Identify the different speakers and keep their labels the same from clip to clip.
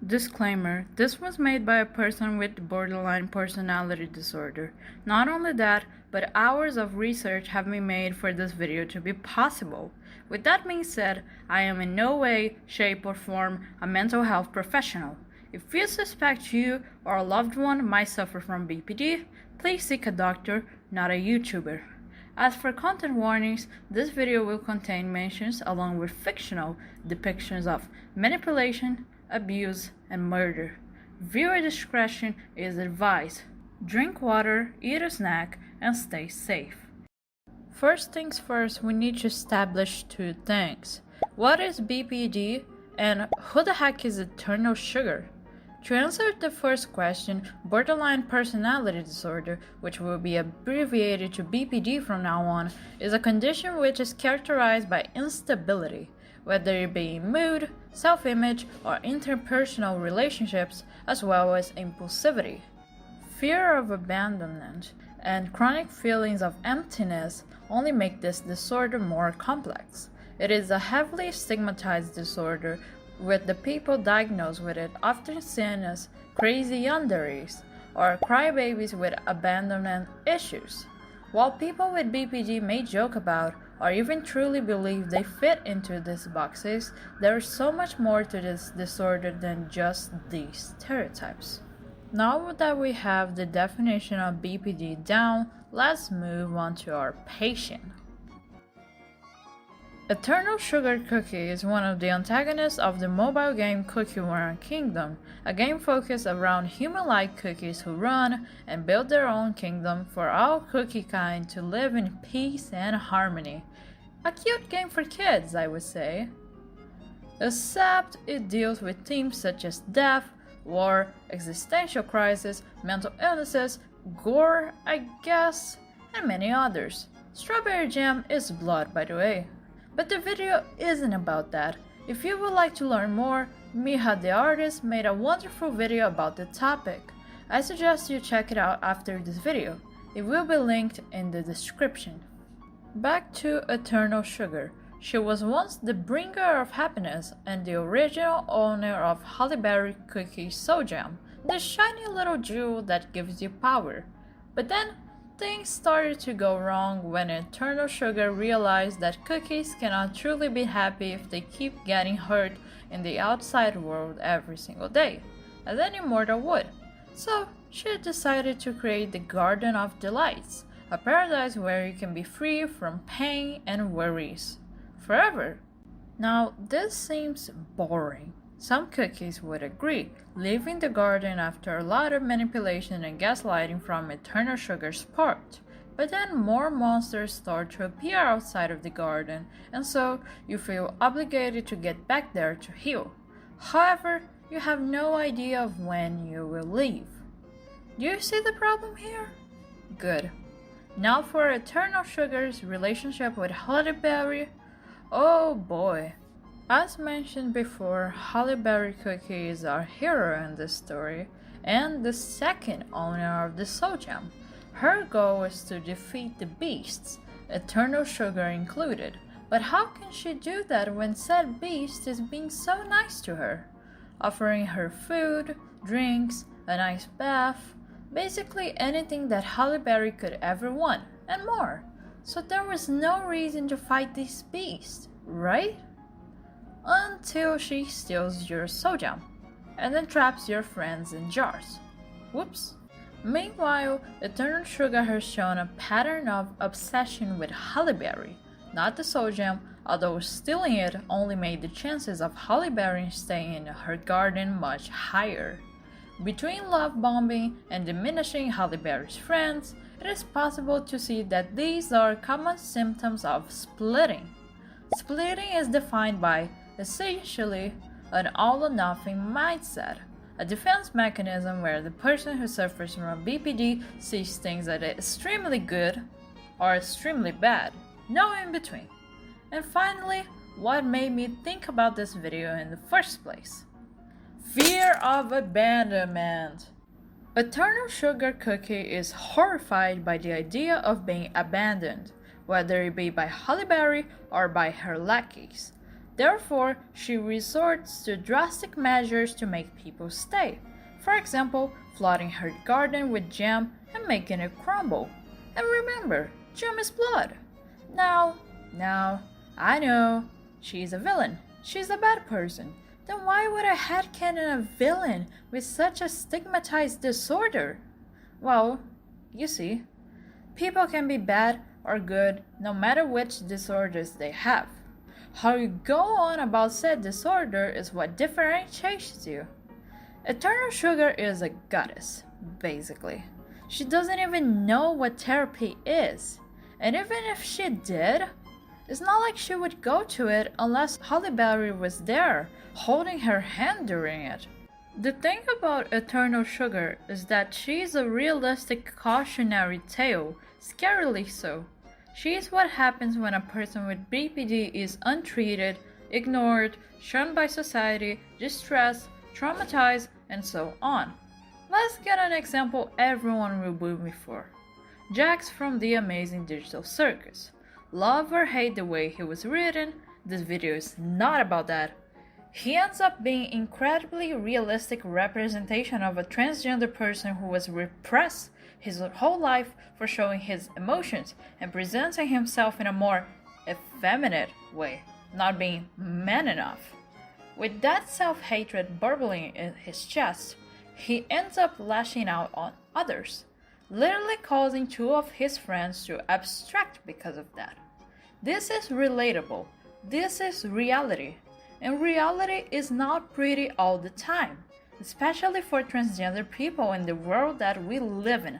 Speaker 1: Disclaimer: this was made by a person with borderline personality disorder. Not only that, but hours of research have been made for this video to be possible. With that being said, I am in no way, shape, or form a mental health professional. If you suspect you or a loved one might suffer from BPD, please seek a doctor, not a YouTuber. As for content warnings, this video will contain mentions along with fictional depictions of manipulation, abuse, and murder. Viewer discretion is advised. Drink water, eat a snack, and stay safe. First things first, we need to establish two things. What is BPD, and who the heck is eternal sugar? To answer the first question, borderline personality disorder, which will be abbreviated to BPD from now on, is a condition which is characterized by instability, whether it be in mood, self-image, or interpersonal relationships, as well as impulsivity. Fear of abandonment and chronic feelings of emptiness only make this disorder more complex. It is a heavily stigmatized disorder, with the people diagnosed with it often seen as crazy yanderes or crybabies with abandonment issues. While people with BPD may joke about or even truly believe they fit into these boxes, there is so much more to this disorder than just these stereotypes. Now that we have the definition of BPD down, let's move on to our patient. Eternal Sugar Cookie is one of the antagonists of the mobile game Cookie Run Kingdom, a game focused around human-like cookies who run and build their own kingdom for all cookie kind to live in peace and harmony. A cute game for kids, I would say. Except it deals with themes such as death, war, existential crisis, mental illnesses, gore, I guess, and many others. Strawberry jam is blood, by the way. But the video isn't about that. If you would like to learn more, Miha the artist made a wonderful video about the topic. I suggest you check it out after this video. It will be linked in the description. Back to Eternal Sugar. She was once the bringer of happiness and the original owner of Hollyberry Cookie Soul Jam, the shiny little jewel that gives you power. But then, things started to go wrong when Eternal Sugar realized that cookies cannot truly be happy if they keep getting hurt in the outside world every single day, as any mortal would. So, she decided to create the Garden of Delights, a paradise where you can be free from pain and worries forever. Now, this seems boring. Some cookies would agree, leaving the garden after a lot of manipulation and gaslighting from Eternal Sugar's part. But then more monsters start to appear outside of the garden, and so you feel obligated to get back there to heal. However, you have no idea of when you will leave. Do you see the problem here? Good. Now for Eternal Sugar's relationship with Hollyberry. Oh boy. As mentioned before, Hollyberry Cookie is our hero in this story, and the second owner of the Soul Jam. Her goal is to defeat the beasts, Eternal Sugar included. But how can she do that when said beast is being so nice to her? Offering her food, drinks, a nice bath, basically anything that Hollyberry could ever want, and more. So there was no reason to fight this beast, right? Until she steals your soul jam, and then traps your friends in jars. Whoops. Meanwhile, Eternal Sugar has shown a pattern of obsession with Hollyberry, not the soul jam, although stealing it only made the chances of Hollyberry staying in her garden much higher. Between love bombing and diminishing Hollyberry's friends, it is possible to see that these are common symptoms of splitting. Splitting is defined by essentially an all-or-nothing mindset, a defense mechanism where the person who suffers from BPD sees things as extremely good or extremely bad, no in between. And finally, what made me think about this video in the first place? Fear of abandonment. Eternal Sugar Cookie is horrified by the idea of being abandoned, whether it be by Hollyberry or by her lackeys. Therefore, she resorts to drastic measures to make people stay. For example, flooding her garden with jam and making it crumble. And remember, jam is blood. Now, I know, she's a villain. She's a bad person. Then why would I headcanon a villain with such a stigmatized disorder? Well, you see, people can be bad or good no matter which disorders they have. How you go on about said disorder is what differentiates you. Eternal Sugar is a goddess, basically. She doesn't even know what therapy is. And even if she did, it's not like she would go to it unless Halle Berry was there, holding her hand during it. The thing about Eternal Sugar is that she's a realistic cautionary tale, scarily so. She is what happens when a person with BPD is untreated, ignored, shunned by society, distressed, traumatized, and so on. Let's get an example everyone will boo me for. Jax from The Amazing Digital Circus. Love or hate the way he was written, this video is not about that. He ends up being incredibly realistic representation of a transgender person who was repressed his whole life for showing his emotions and presenting himself in a more effeminate way, not being man enough. With that self-hatred burbling in his chest, he ends up lashing out on others, literally causing two of his friends to abstract because of that. This is relatable. This is reality. And reality is not pretty all the time, especially for transgender people in the world that we live in.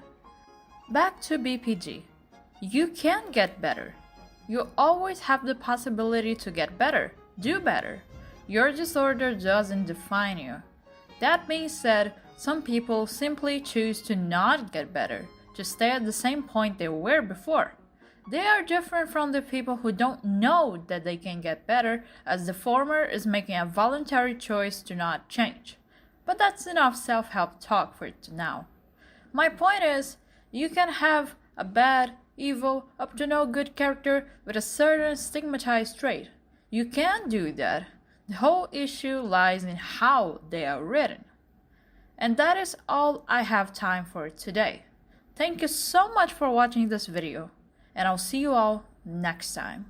Speaker 1: Back to BPD. You can get better. You always have the possibility to get better, do better. Your disorder doesn't define you. That being said, some people simply choose to not get better, to stay at the same point they were before. They are different from the people who don't know that they can get better, as the former is making a voluntary choice to not change. But that's enough self-help talk for now. My point is, you can have a bad, evil, up to no good character with a certain stigmatized trait. You can do that. The whole issue lies in how they are written. And that is all I have time for today. Thank you so much for watching this video, and I'll see you all next time.